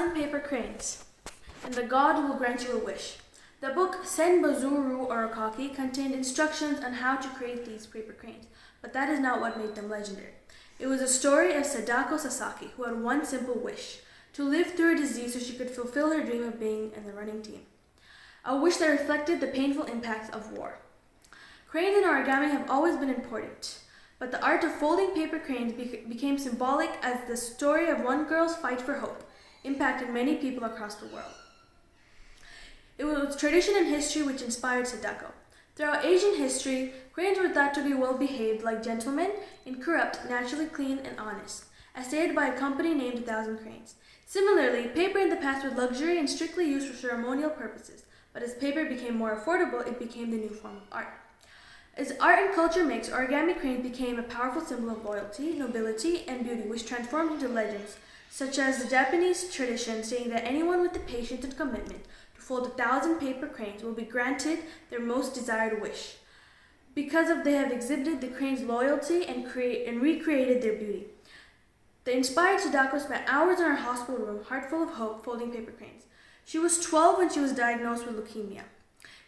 1,000 Paper Cranes, and the god will grant you a wish. The book Senbazuru Arakaki contained instructions on how to create these paper cranes, but that is not what made them legendary. It was a story of Sadako Sasaki, who had one simple wish: to live through a disease so she could fulfill her dream of being in the running team. A wish that reflected the painful impacts of war. Cranes and origami have always been important, but the art of folding paper cranes became symbolic as the story of one girl's fight for hope impacted many people across the world. It was tradition and history which inspired Sadako. Throughout Asian history, cranes were thought to be well-behaved like gentlemen, incorrupt, naturally clean, and honest, as stated by a company named 1,000 Cranes. Similarly, paper in the past was luxury and strictly used for ceremonial purposes, but as paper became more affordable, it became the new form of art. As art and culture mixed, origami cranes became a powerful symbol of loyalty, nobility, and beauty, which transformed into legends, such as the Japanese tradition saying that anyone with the patience and commitment to fold 1,000 paper cranes will be granted their most desired wish. Because they have exhibited the crane's loyalty and recreated their beauty. The inspired Sadako spent hours in her hospital room, heart full of hope, folding paper cranes. She was 12 when she was diagnosed with leukemia.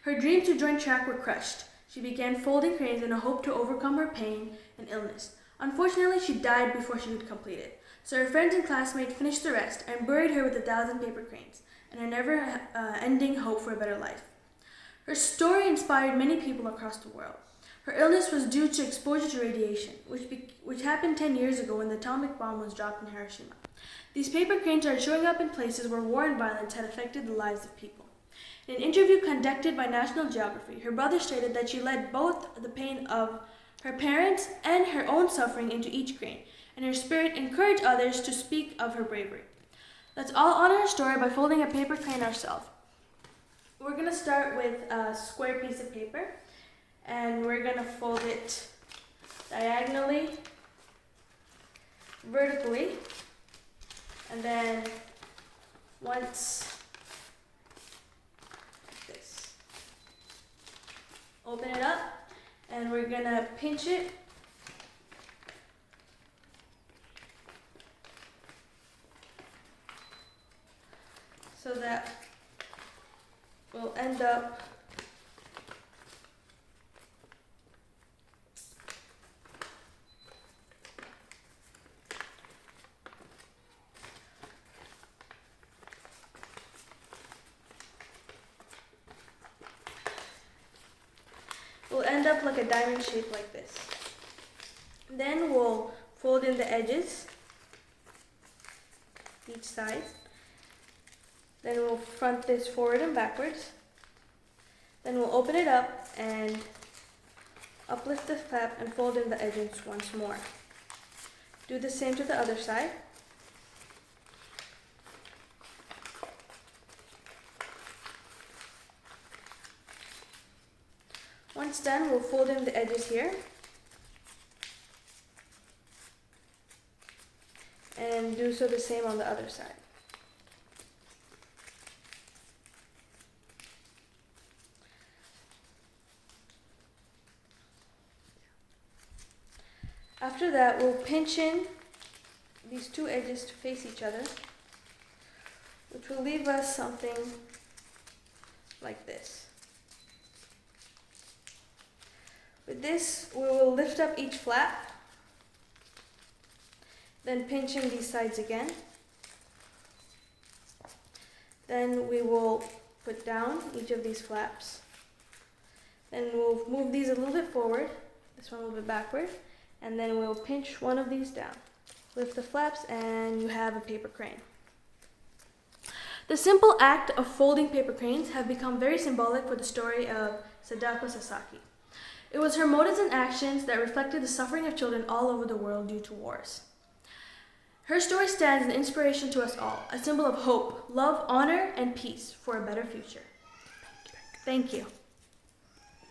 Her dreams to join track were crushed. She began folding cranes in a hope to overcome her pain and illness. Unfortunately, she died before she could complete it. So her friends and classmates finished the rest and buried her with 1,000 paper cranes and a never-ending hope for a better life. Her story inspired many people across the world. Her illness was due to exposure to radiation, which happened 10 years ago when the atomic bomb was dropped in Hiroshima. These paper cranes are showing up in places where war and violence had affected the lives of people. In an interview conducted by National Geography, her brother stated that she led both the pain of her parents and her own suffering into each crane, and her spirit encouraged others to speak of her bravery. Let's all honor her story by folding a paper crane ourselves. We're going to start with a square piece of paper, and we're going to fold it diagonally, vertically, and then once like this. Open it up, and we're going to pinch it so that we'll end up like a diamond shape like this. Then we'll fold in the edges, each side. Then we'll front this forward and backwards. Then we'll open it up and uplift the flap and fold in the edges once more. Do the same to the other side. Once done, we'll fold in the edges here and do so the same on the other side. After that, we'll pinch in these two edges to face each other, which will leave us something like this. With this, we will lift up each flap, then pinch in these sides again. Then we will put down each of these flaps. Then we'll move these a little bit forward, this one a little bit backward, and then we'll pinch one of these down. Lift the flaps and you have a paper crane. The simple act of folding paper cranes have become very symbolic for the story of Sadako Sasaki. It was her motives and actions that reflected the suffering of children all over the world due to wars. Her story stands as an inspiration to us all, a symbol of hope, love, honor, and peace for a better future. Thank you.